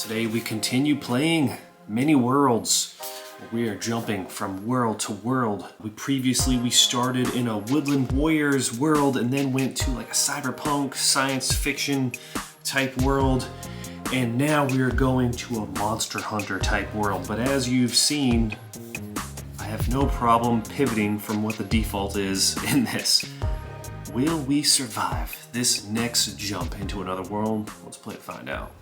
Today we continue playing many worlds. We are jumping from world to world. We started in a Woodland Warriors world and then went to like a cyberpunk science fiction type world. And now we are going to a Monster Hunter type world. But as you've seen, I have no problem pivoting from what the default is in this. Will we survive this next jump into another world? Let's play to find out.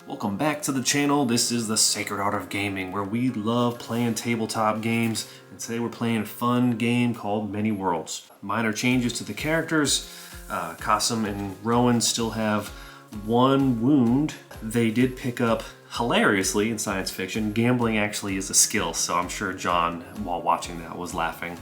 Welcome back to the channel. This is the Sacred Art of Gaming, where we love playing tabletop games. And today we're playing a fun game called Many Worlds. Minor changes to the characters. Qasim and Rowan still have one wound. They did pick up, hilariously in science fiction, gambling actually is a skill. So I'm sure John, while watching that, was laughing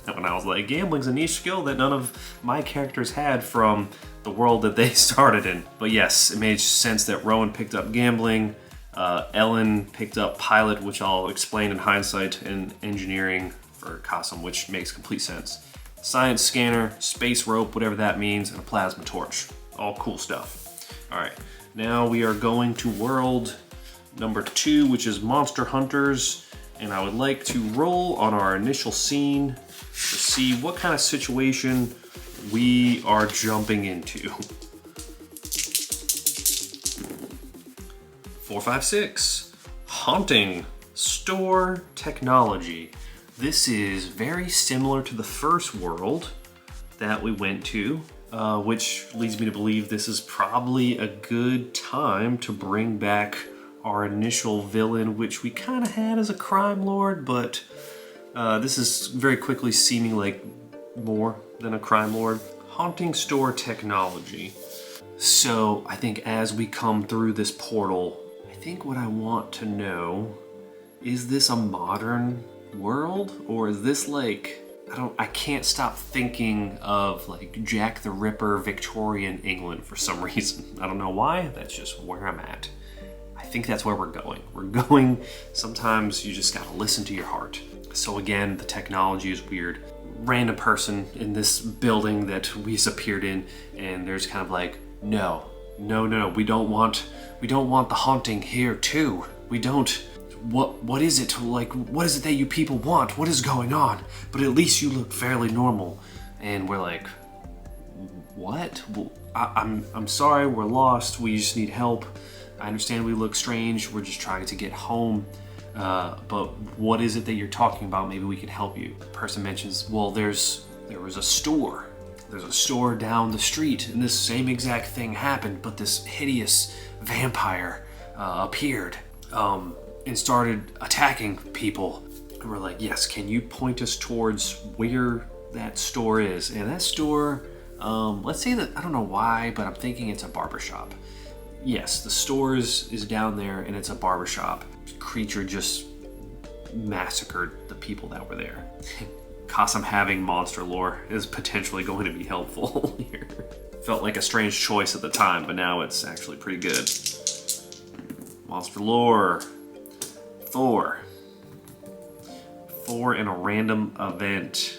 when I was like, gambling's a niche skill that none of my characters had from the world that they started in. But yes, it made sense that Rowan picked up gambling, Ellen picked up pilot, which I'll explain in hindsight, and engineering for Qasim, which makes complete sense. Science scanner, space rope, whatever that means, and a plasma torch. All cool stuff. All right, now we are going to world number 2, which is Monster Hunters. And I would like to roll on our initial scene to see what kind of situation we are jumping into. 4, 5, 6. Haunting store technology. This is very similar to the first world that we went to, which leads me to believe this is probably a good time to bring back our initial villain, which we kind of had as a crime lord, but this is very quickly seeming like more than a crime lord. Haunting store technology. So I think as we come through this portal, I think what I want to know, is this a modern world, or is this like, I can't stop thinking of like Jack the Ripper Victorian England for some reason. I don't know why, that's just where I'm at. I think that's where we're going. Sometimes you just gotta listen to your heart. So again, the technology is weird. Random person in this building that we appeared in, and there's kind of like, no, we don't want the haunting here too. We don't. What is it? Like, what is it that you people want? What is going on? But at least you look fairly normal. And we're like, what? Well, I'm sorry, we're lost. We just need help. I understand we look strange. We're just trying to get home. But what is it that you're talking about? Maybe we can help you. The person mentions, well, there was a store. There's a store down the street, and this same exact thing happened, but this hideous vampire appeared and started attacking people. And we're like, yes, can you point us towards where that store is? And that store, let's say that, I don't know why, but I'm thinking it's a barbershop. Yes, the store is down there, and it's a barbershop. Creature just massacred the people that were there. Qasim having monster lore is potentially going to be helpful here. Felt like a strange choice at the time, but now it's actually pretty good. Monster lore. 4 in a random event.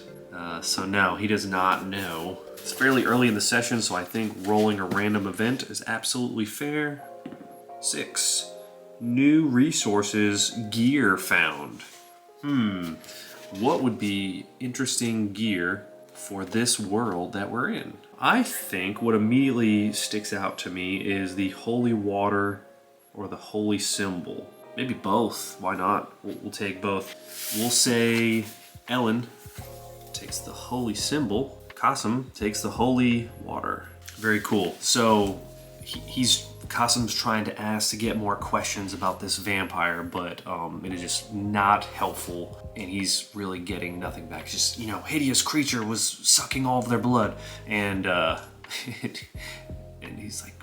So no, he does not know. It's fairly early in the session, so I think rolling a random event is absolutely fair. 6. New resources, gear found. What would be interesting gear for this world that we're in? I think what immediately sticks out to me is the holy water or the holy symbol. Maybe both, why not? We'll take both. We'll say Ellen takes the holy symbol, Qasim takes the holy water. Very cool. So Qasim's trying to ask to get more questions about this vampire, but it is just not helpful, and he's really getting nothing back. Just, hideous creature was sucking all of their blood, and and he's like,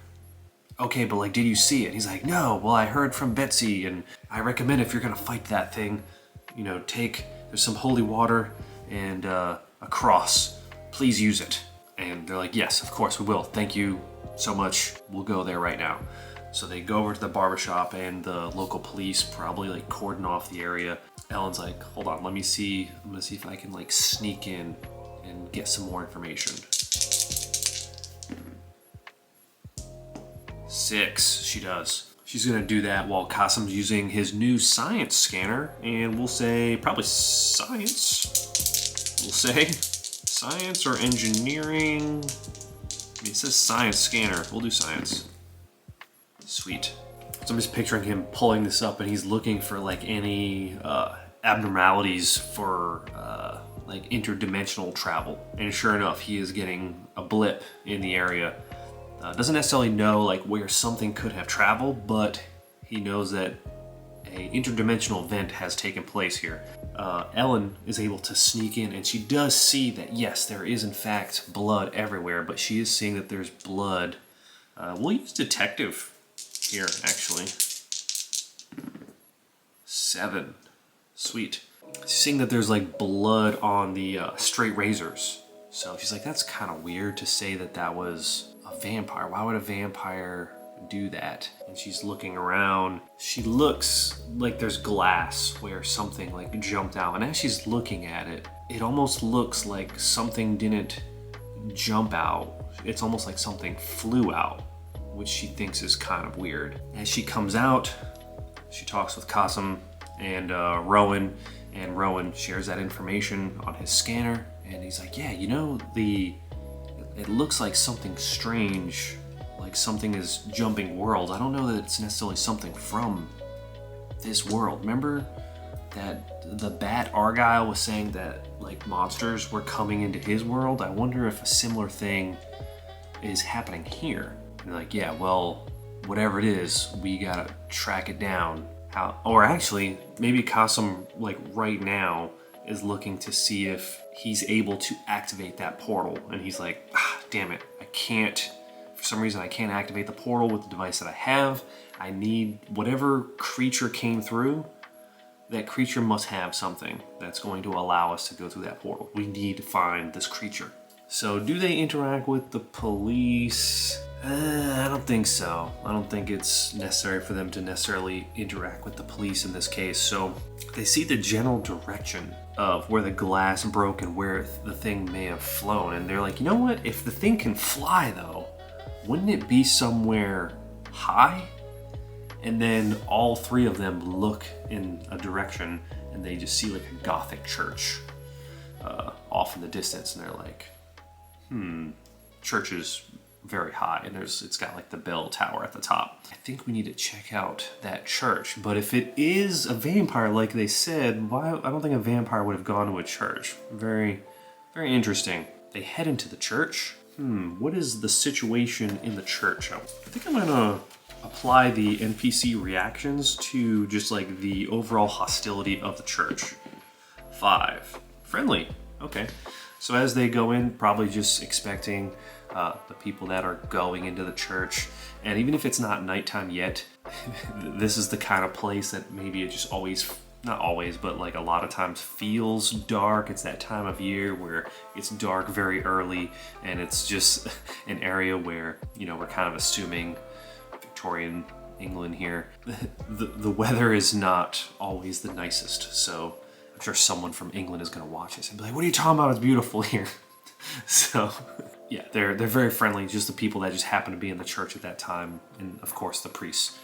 okay, but like, did you see it? He's like, no, well, I heard from Betsy, and I recommend if you're gonna fight that thing, there's some holy water and a cross. Please use it. And they're like, yes, of course we will. Thank you so much. We'll go there right now. So they go over to the barbershop, and the local police probably like cordon off the area. Ellen's like, hold on, let me see. I'm gonna see if I can like sneak in and get some more information. 6, she does. She's gonna do that while Qasim's using his new science scanner, and we'll say probably science. We'll say science or engineering. I mean, it says science scanner. We'll do science. Sweet. So I'm just picturing him pulling this up, and he's looking for like any abnormalities for like interdimensional travel. And sure enough, he is getting a blip in the area. Doesn't necessarily know like where something could have traveled, but he knows that a interdimensional event has taken place here. Ellen is able to sneak in, and she does see that yes, there is in fact blood everywhere, but she is seeing that there's blood. We'll use detective here, actually. 7. Sweet. She's seeing that there's like blood on the straight razors. So she's like, that's kind of weird to say that that was a vampire. Why would a vampire do that? And she's looking around. She looks like there's glass where something like jumped out. And as she's looking at it, it almost looks like something didn't jump out. It's almost like something flew out, which she thinks is kind of weird. As she comes out, she talks with Qasim and Rowan, and Rowan shares that information on his scanner, and he's like, yeah, you know, it looks like something strange, like something is jumping worlds. I don't know that it's necessarily something from this world. Remember that the Bat Argyle was saying that like monsters were coming into his world? I wonder if a similar thing is happening here. And they're like, yeah, well, whatever it is, we gotta track it down. Or actually, maybe Qasim, like right now, is looking to see if he's able to activate that portal. And he's like, damn it, I can't, for some reason I can't activate the portal with the device that I have. I need whatever creature came through, that creature must have something that's going to allow us to go through that portal. We need to find this creature. So do they interact with the police? I don't think so. I don't think it's necessary for them to necessarily interact with the police in this case. So they see the general direction of where the glass broke and where the thing may have flown. And they're like, you know what? If the thing can fly though, wouldn't it be somewhere high? And then all 3 of them look in a direction, and they just see like a Gothic church off in the distance. And they're like, church is very high, and it's got like the bell tower at the top. I think we need to check out that church. But if it is a vampire like they said, why? I don't think a vampire would have gone to a church. Very, very interesting. They head into the church. What is the situation in the church? I think I'm gonna apply the NPC reactions to just like the overall hostility of the church. 5. Friendly. Okay. So as they go in, probably just expecting the people that are going into the church. And even if it's not nighttime yet, this is the kind of place that maybe it just always, not always, but like a lot of times feels dark. It's that time of year where it's dark very early, and it's just an area where, you know, we're kind of assuming Victorian England here. The weather is not always the nicest, so I'm sure someone from England is gonna watch this and be like, what are you talking about? It's beautiful here. So yeah, they're very friendly, just the people that just happen to be in the church at that time, and of course the priests.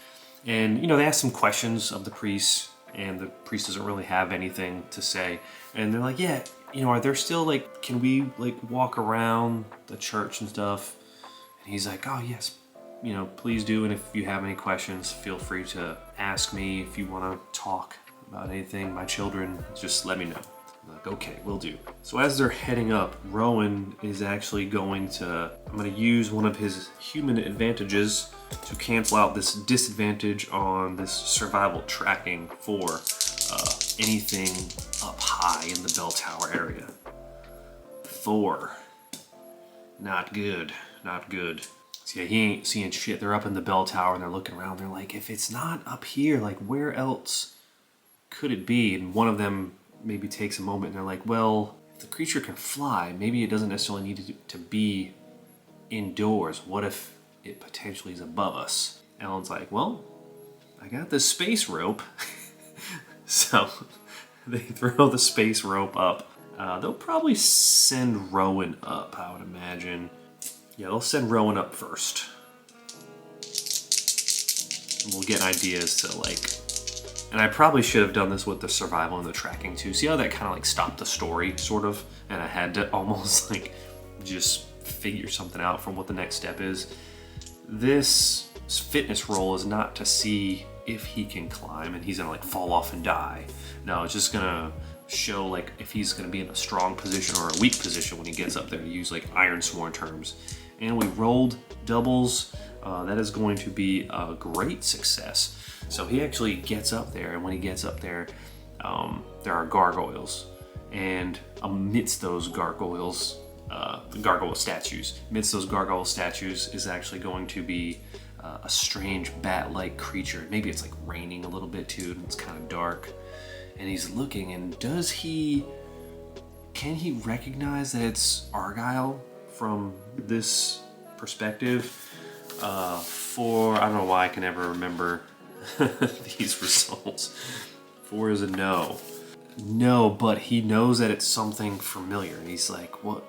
And you know, they ask some questions of the priests, and the priest doesn't really have anything to say. And they're like, yeah, you know, are there still like, can we like walk around the church and stuff? And he's like, oh yes, you know, please do. And if you have any questions, feel free to ask me. If you want to talk about anything, my children, just let me know. I'm like, okay, will do. So as they're heading up, Rowan is actually I'm gonna use one of his human advantages to cancel out this disadvantage on this survival tracking for anything up high in the bell tower area. 4. Not good, not good. So yeah, he ain't seeing shit. They're up in the bell tower and they're looking around. They're like, if it's not up here, like where else could it be? And one of them maybe takes a moment and they're like, well, if the creature can fly, maybe it doesn't necessarily need to be indoors. What if it potentially is above us? Ellen's like, well, I got this space rope. So they throw the space rope up. They'll probably send Rowan up, I would imagine. Yeah, they'll send Rowan up first. And we'll get ideas to like... And I probably should have done this with the survival and the tracking too. See how that kind of like stopped the story, sort of? And I had to almost like just figure something out from what the next step is. This fitness roll is not to see if he can climb and he's gonna like fall off and die. No, it's just gonna show like if he's gonna be in a strong position or a weak position when he gets up there, to use like Iron Sworn terms. And we rolled doubles. That is going to be a great success. So he actually gets up there, and when he gets up there, there are gargoyles. And amidst those gargoyles, the gargoyle statues, amidst those gargoyle statues is actually going to be a strange bat-like creature. Maybe it's like raining a little bit too, and it's kind of dark. And he's looking, and can he recognize that it's Argyle from this perspective? I don't know why I can never remember these results. 4 is a no. No, but he knows that it's something familiar, and he's like, what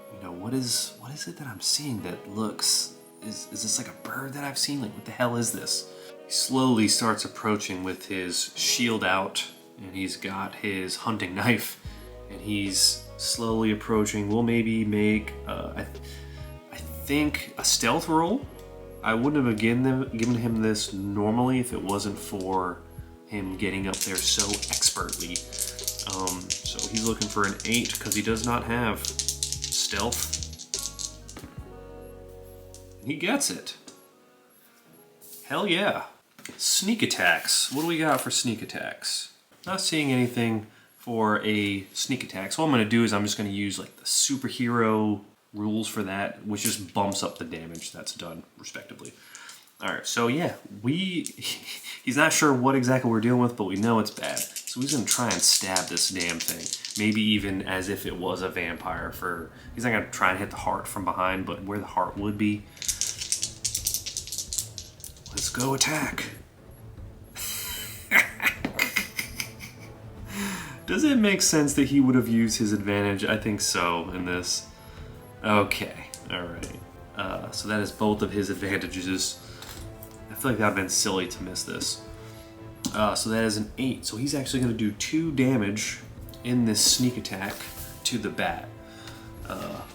is it that I'm seeing that looks, is this like a bird that I've seen? Like, what the hell is this? He slowly starts approaching with his shield out, and he's got his hunting knife, and he's slowly approaching. We'll maybe make, I think, a stealth roll. I wouldn't have given him this normally if it wasn't for him getting up there so expertly. So he's looking for an 8 because he does not have stealth. He gets it. Hell yeah. Sneak attacks. What do we got for sneak attacks? Not seeing anything for a sneak attack. So what I'm going to do is I'm just going to use like the superhero rules for that, which just bumps up the damage that's done respectively. All right, so yeah, he's not sure what exactly we're dealing with, but we know it's bad. So he's gonna try and stab this damn thing. Maybe even as if it was a vampire. He's not gonna try and hit the heart from behind, but where the heart would be. Let's go attack. Does it make sense that he would have used his advantage? I think so in this. Okay, all right. So that is both of his advantages. I feel like that would have been silly to miss this. So that is an 8. So he's actually going to do 2 damage in this sneak attack to the bat.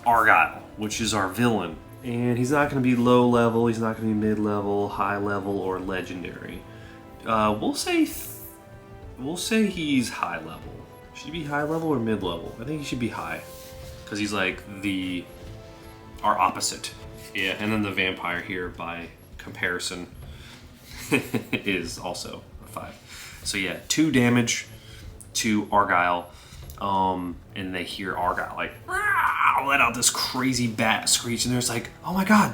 Argyle, which is our villain. And he's not going to be low level, he's not going to be mid level, high level, or legendary. We'll say he's high level. Should he be high level or mid level? I think he should be high. Because he's like our opposite. Yeah, and then the vampire here by comparison is also a 5. So yeah, 2 damage to Argyle, and they hear Argyle like let out this crazy bat screech, and there's like, oh my god,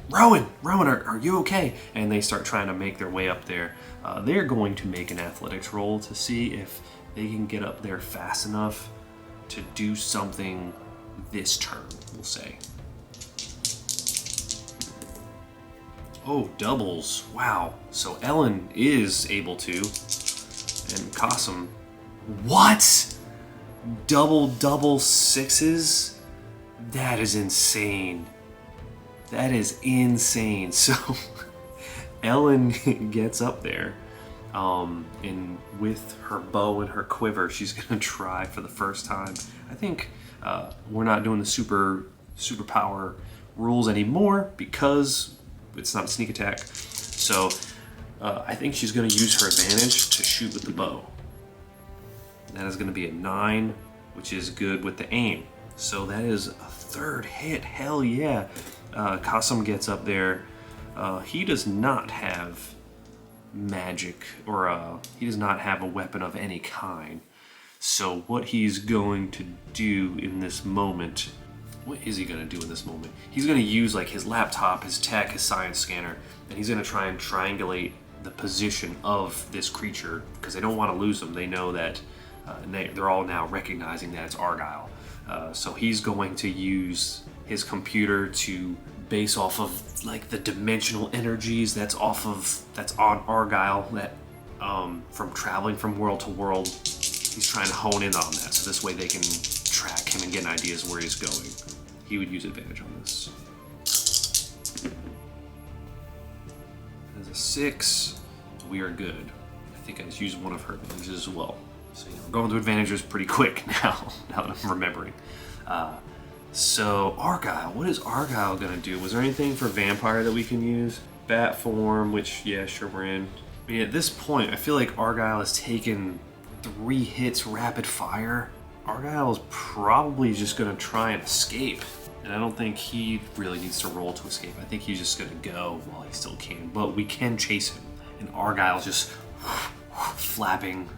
Rowan, are you okay? And they start trying to make their way up there. They're going to make an athletics roll to see if they can get up there fast enough to do something this turn, we'll say. Oh, doubles. Wow. So Ellen is able to. And Qasim. What? Double 6s? That is insane. That is insane. So Ellen gets up there. And with her bow and her quiver, she's gonna try for the first time. I think we're not doing the superpower rules anymore because it's not a sneak attack. So I think she's gonna use her advantage to shoot with the bow. That is gonna be a 9, which is good with the aim. So that is a 3rd hit, hell yeah. Qasim gets up there. He does not have magic, or he does not have a weapon of any kind. So what he's going to do in this moment, what is he going to do in this moment? He's going to use like his laptop, his tech, his science scanner, and he's going to try and triangulate the position of this creature because they don't want to lose them. They know that they're all now recognizing that it's Argyle. So he's going to use his computer to based off of like the dimensional energies that's on Argyle, that from traveling from world to world. He's trying to hone in on that, so this way they can track him and get ideas where he's going. He would use advantage on this. As a 6, we are good. I think I just used one of her advantages as well. So yeah, we're going through advantages pretty quick now that I'm remembering. So Argyle, what is Argyle gonna do? Was there anything for vampire that we can use? Bat form, which, yeah, sure, we're in. I mean, at this point, I feel like Argyle has taken 3 hits rapid fire. Argyle is probably just gonna try and escape. And I don't think he really needs to roll to escape. I think he's just gonna go while he still can. But we can chase him. And Argyle's just flapping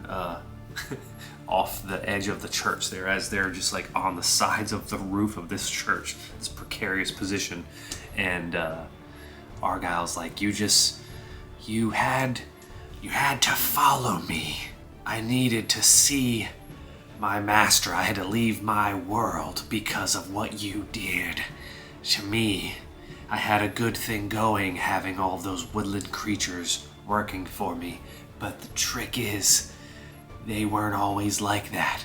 off the edge of the church there, as they're just like on the sides of the roof of this church, this precarious position. And Argyle's like, you had to follow me. I needed to see my master. I had to leave my world because of what you did to me. I had a good thing going, having all those woodland creatures working for me. But the trick is, they weren't always like that.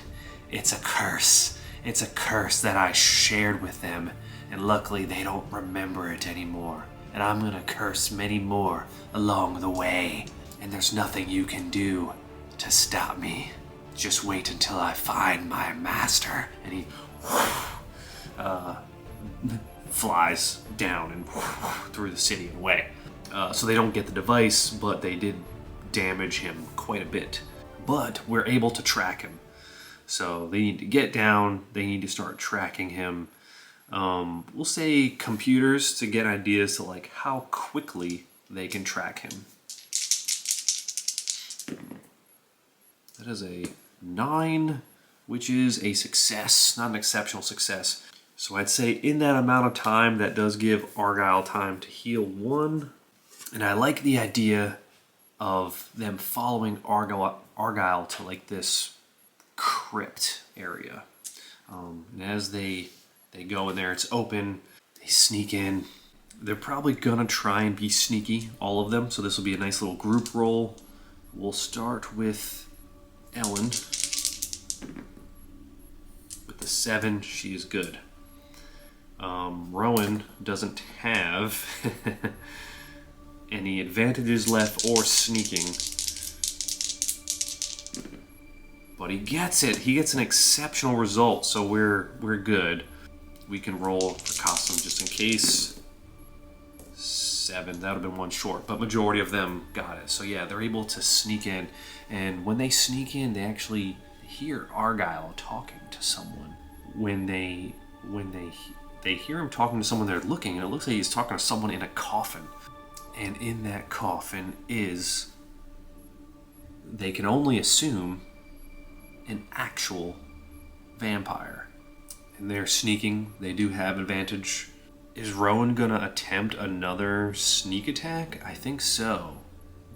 It's a curse. It's a curse that I shared with them, and luckily they don't remember it anymore. And I'm gonna curse many more along the way, and there's nothing you can do to stop me. Just wait until I find my master. And he flies down and through the city and away. So they don't get the device, but they did damage him quite a bit. But we're able to track him. So they need to get down, they need to start tracking him. We'll say computers to get ideas to like how quickly they can track him. That is a 9, which is a success, not an exceptional success. So I'd say in that amount of time, that does give Argyle time to heal 1. And I like the idea of them following Argyle to like this crypt area. And as they go in there, it's open, they sneak in. They're probably gonna try and be sneaky, all of them, so this will be a nice little group roll. We'll start with Ellen. With the 7, she is good. Rowan doesn't have any advantages left or sneaking. But he gets it. He gets an exceptional result, so we're good. We can roll for costume just in case. 7, that would have been 1 short, but majority of them got it. So yeah, they're able to sneak in, and when they sneak in, they actually hear Argyle talking to someone. When they hear him talking to someone, they're looking, and it looks like he's talking to someone in a coffin. And in that coffin is, they can only assume, an actual vampire. And they're sneaking. They do have advantage. Is Rowan gonna attempt another sneak attack? I think so.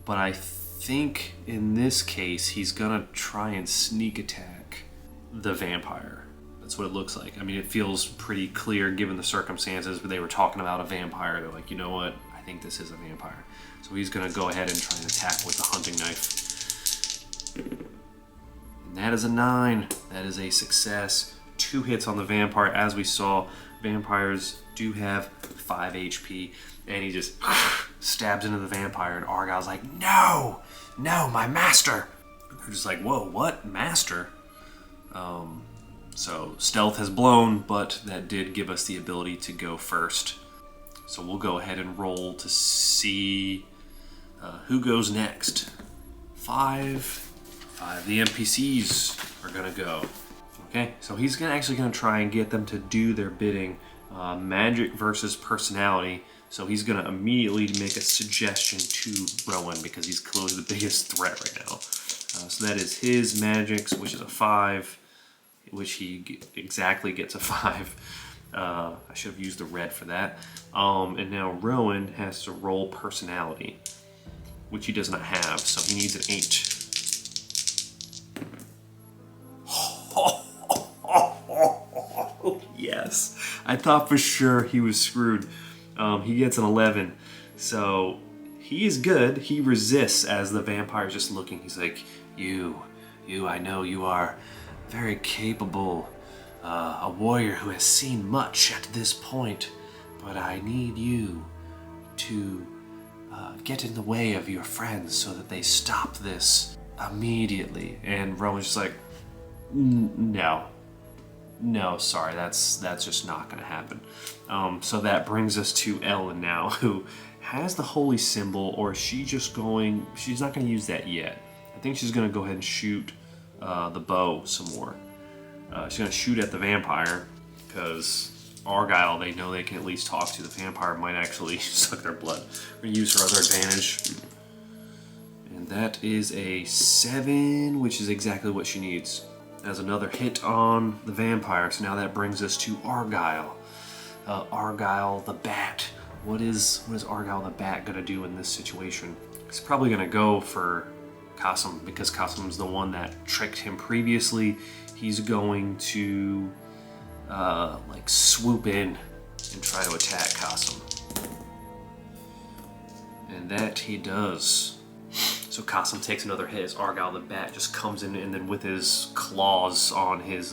But I think in this case, he's gonna try and sneak attack the vampire. That's what it looks like. I mean, it feels pretty clear given the circumstances, but they were talking about a vampire. They're like, you know what? I think this is a vampire. So he's gonna go ahead and try and attack with the hunting knife. And that is a 9. That is a success. 2 hits on the vampire. As we saw, vampires do have 5 HP. And he just stabs into the vampire, and Argyle's like, no, my master. And they're just like, whoa, what? Master? So stealth has blown, but that did give us the ability to go first. So we'll go ahead and roll to see who goes next. 5. The NPCs are gonna go. Okay, so he's actually gonna try and get them to do their bidding. Magic versus personality. So he's gonna immediately make a suggestion to Rowan because he's clearly the biggest threat right now. So that is his magics, which is a 5, which he exactly gets a 5. I should have used the red for that. And now Rowan has to roll personality, which he does not have, so he needs an 8. Yes, I thought for sure he was screwed. He gets an 11. So he is good. He resists as the vampire is just looking. He's like, you, I know you are very capable, a warrior who has seen much at this point, but I need you to get in the way of your friends so that they stop this immediately. And Rowan's just like, no, sorry, that's just not gonna happen. So that brings us to Ellen now, who has the holy symbol, or is she just going, she's not gonna use that yet. I think she's gonna go ahead and shoot the bow some more. She's gonna shoot at the vampire, because Argyle, they know they can at least talk to. The vampire might actually suck their blood. We're gonna use her other advantage. And that is a 7, which is exactly what she needs. As another hit on the vampire, so now that brings us to Argyle. Argyle the Bat. What is Argyle the Bat gonna do in this situation? He's probably gonna go for Qasim, because Qasim's the one that tricked him previously. He's going to like swoop in and try to attack Qasim. And that he does. So Qasim takes another hit as Argyle the Bat just comes in, and then with his claws on his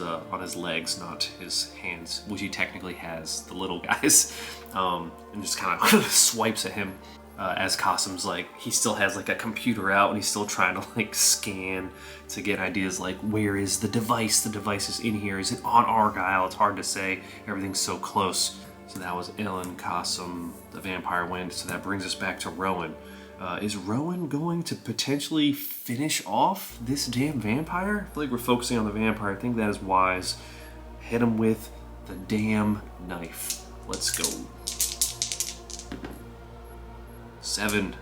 legs, not his hands, which he technically has, the little guys, and just kind of swipes at him. As Qasim's like, he still has like a computer out and he's still trying to like scan to get ideas like, where is the device? The device is in here. Is it on Argyle? It's hard to say. Everything's so close. So that was Ellen, Qasim, the vampire went. So that brings us back to Rowan. Is Rowan going to potentially finish off this damn vampire? I feel like we're focusing on the vampire. I think that is wise. Hit him with the damn knife. Let's go. 7.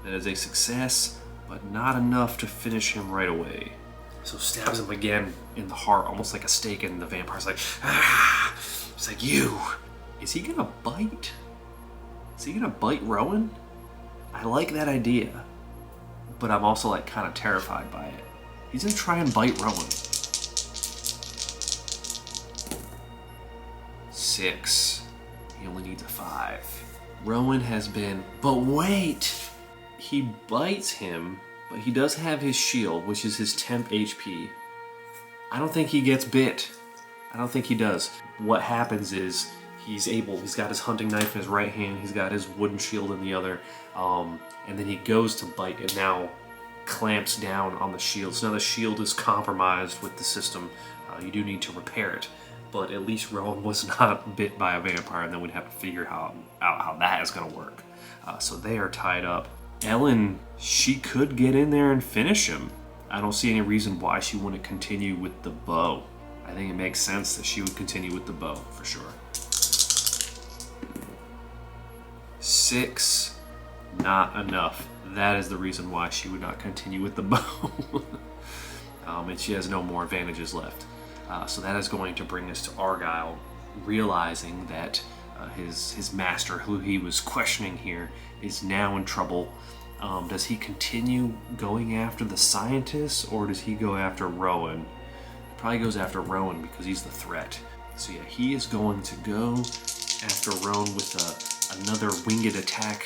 That is a success, but not enough to finish him right away. So stabs him again in the heart, almost like a stake, and the vampire's like, ah! It's like, you! Is he gonna bite? Is he gonna bite Rowan? I like that idea, but I'm also like kind of terrified by it. He's gonna try and bite Rowan. 6. He only needs a 5. Rowan has been, but wait! He bites him, but he does have his shield, which is his temp HP. I don't think he gets bit. I don't think he does. What happens is, he's got his hunting knife in his right hand, he's got his wooden shield in the other, and then he goes to bite and now clamps down on the shield. So now the shield is compromised with the system. You do need to repair it. But at least Rowan was not bit by a vampire, and then we'd have to figure out how that is going to work. So they are tied up. Ellen, she could get in there and finish him. I don't see any reason why she wouldn't continue with the bow. I think it makes sense that she would continue with the bow, for sure. 6, not enough. That is the reason why she would not continue with the bow. And she has no more advantages left. So that is going to bring us to Argyle, realizing that his master, who he was questioning here, is now in trouble. Does he continue going after the scientists, or does he go after Rowan? He probably goes after Rowan because he's the threat. So yeah, he is going to go after Rowan with another winged attack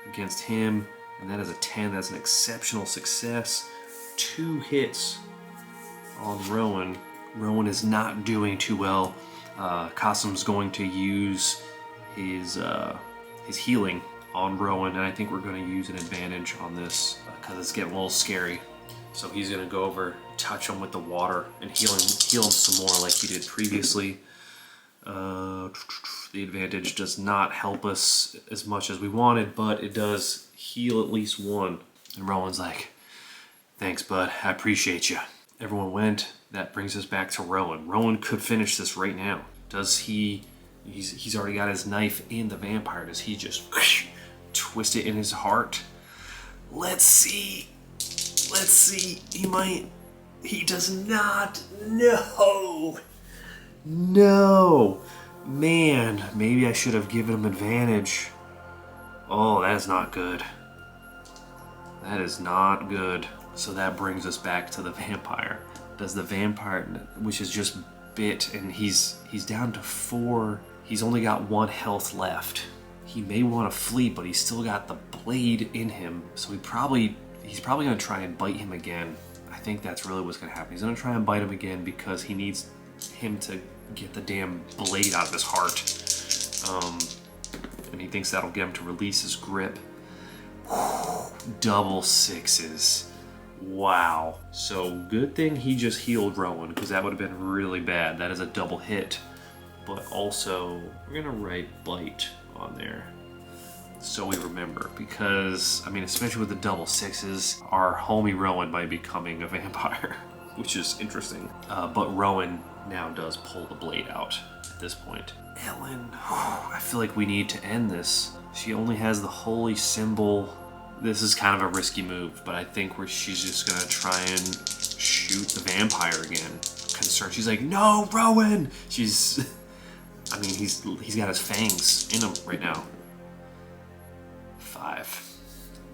against him, and that is a 10. That's an exceptional success. 2 hits on Rowan. Rowan is not doing too well. Qasim's going to use his healing on Rowan, and I think we're going to use an advantage on this because it's getting a little scary. So he's going to go over, touch him with the water, and heal him some more like he did previously. The advantage does not help us as much as we wanted, but it does heal at least 1. And Rowan's like, thanks, bud. I appreciate you. Everyone went. That brings us back to Rowan. Rowan could finish this right now. Does he... He's already got his knife in the vampire. Does he just twist it in his heart? Let's see. Let's see. He might... He does not. No. No. Man, maybe I should have given him advantage. Oh, that is not good. That is not good. So that brings us back to the vampire. Does the vampire, which is just bit, and he's down to 4. He's only got 1 health left. he may want to flee, but he's still got the blade in him. So he's probably going to try and bite him again. I think that's really what's going to happen. He's going to try and bite him again because he needs him to get the damn blade out of his heart. And he thinks that'll get him to release his grip. Double sixes. Wow. So good thing he just healed Rowan, because that would have been really bad. That is a double hit. But also, we're going to write bite on there so we remember, because, I mean, especially with the double sixes, our homie Rowan might be becoming a vampire, which is interesting. But Rowan now does pull the blade out at this point. Ellen, I feel like we need to end this. She only has the holy symbol. This is kind of a risky move, but I think she's just gonna try and shoot the vampire again. Concerned, she's like, no, Rowan! I mean, he's got his fangs in him right now. 5.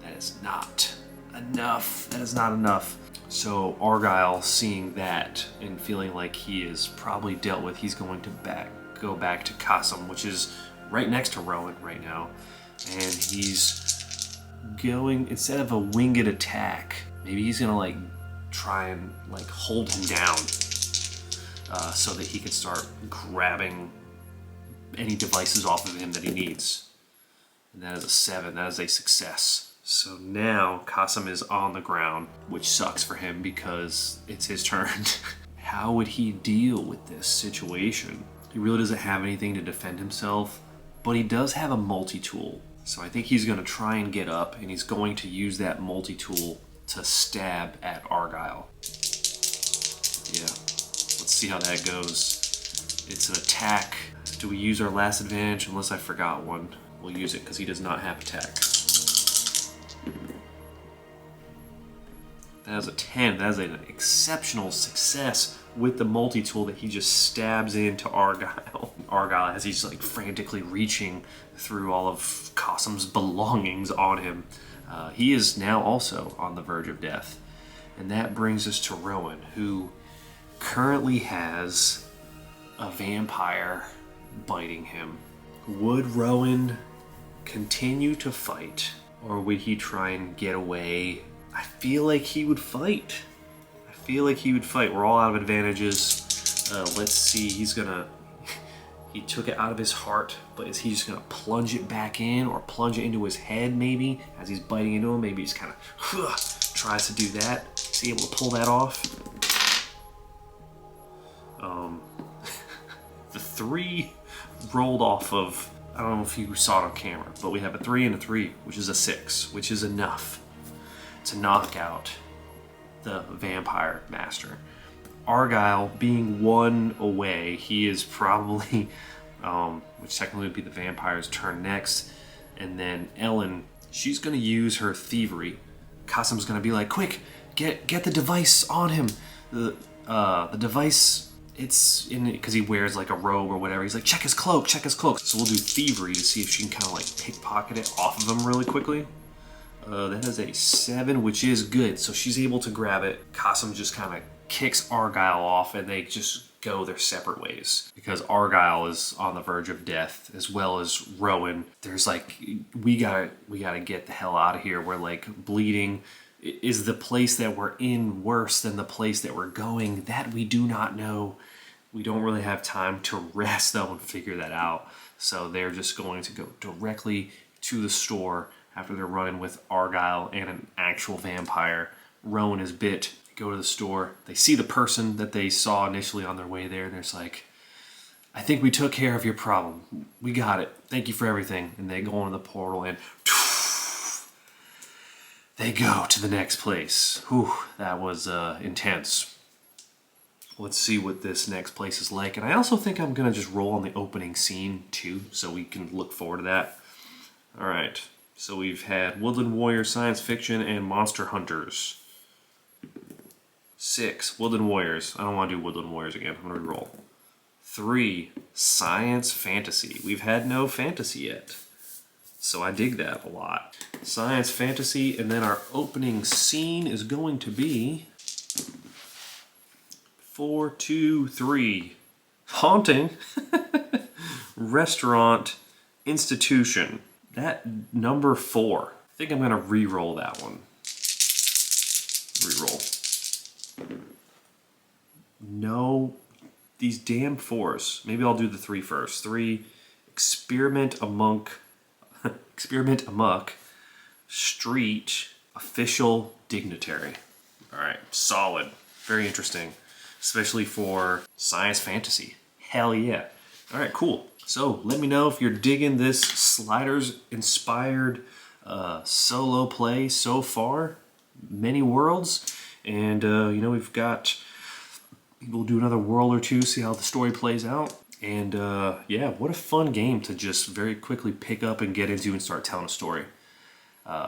That is not enough. That is not enough. So Argyle, seeing that and feeling like he is probably dealt with, he's going to go back to Qasim, which is right next to Rowan right now. And he's going, instead of a winged attack, maybe he's gonna like try and like hold him down so that he can start grabbing any devices off of him that he needs. And that is a 7. That is a success. So now Qasim is on the ground, which sucks for him because it's his turn. How would he deal with this situation? He really doesn't have anything to defend himself, but he does have a multi-tool. So I think he's going to try and get up, and he's going to use that multi-tool to stab at Argyle. Yeah, let's see how that goes. It's an attack. Do we use our last advantage? Unless I forgot one. We'll use it because he does not have attack. That is a 10. That is an exceptional success with the multi-tool that he just stabs into Argyle. Argyle, as he's like frantically reaching through all of Qasim's belongings on him. He is now also on the verge of death. And that brings us to Rowan, who currently has a vampire biting him. Would Rowan continue to fight, or would he try and get away? I feel like he would fight. We're all out of advantages. Let's see, he took it out of his heart, but is he just gonna plunge it back in, or plunge it into his head maybe, as he's biting into him? Maybe he's kind of tries to do that. Is he able to pull that off? The 3 rolled off of, I don't know if you saw it on camera, but we have a 3 and a 3, which is a 6, which is enough to knock out the vampire master. Argyle being 1 away, he is probably, which technically would be the vampire's turn next, and then Ellen, she's gonna use her thievery. Qasim's gonna be like, quick, get the device on him. The device, it's in, because he wears like a robe or whatever. He's like, check his cloak. So we'll do thievery to see if she can kind of like pickpocket it off of him really quickly. That is a 7, which is good. So she's able to grab it. Qasim just kind of kicks Argyle off, and they just go their separate ways because Argyle is on the verge of death, as well as Rowan. There's like, we gotta get the hell out of here. We're like bleeding. Is the place that we're in worse than the place that we're going? That we do not know. We don't really have time to rest though and figure that out. So they're just going to go directly to the store after they're running with Argyle and an actual vampire. Rowan is bit. They go to the store. They see the person that they saw initially on their way there, and they're just like, I think we took care of your problem. We got it. Thank you for everything. And they go into the portal and they go to the next place. Whew, that was intense. Let's see what this next place is like. And I also think I'm going to just roll on the opening scene too, so we can look forward to that. All right. So we've had Woodland Warriors, Science Fiction, and Monster Hunters. 6, Woodland Warriors. I don't want to do Woodland Warriors again. I'm going to roll. 3, Science Fantasy. We've had no fantasy yet, so I dig that a lot. Science Fantasy, and then our opening scene is going to be 4, 2, 3. Haunting. Restaurant Institution. That number 4. I think I'm gonna re-roll that one. Re-roll. No, these damn 4s. Maybe I'll do the 3 first. 3, experiment amok, street, official, dignitary. All right, solid, very interesting, especially for science fantasy. Hell yeah. All right, cool. So let me know if you're digging this Sliders-inspired solo play so far. Many worlds, and you know, we've got, we'll do another world or two, see how the story plays out. And yeah, what a fun game to just very quickly pick up and get into and start telling a story.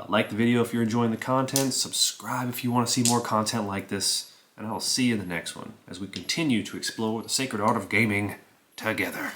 Like the video if you're enjoying the content, subscribe if you want to see more content like this, and I'll see you in the next one as we continue to explore the sacred art of gaming together.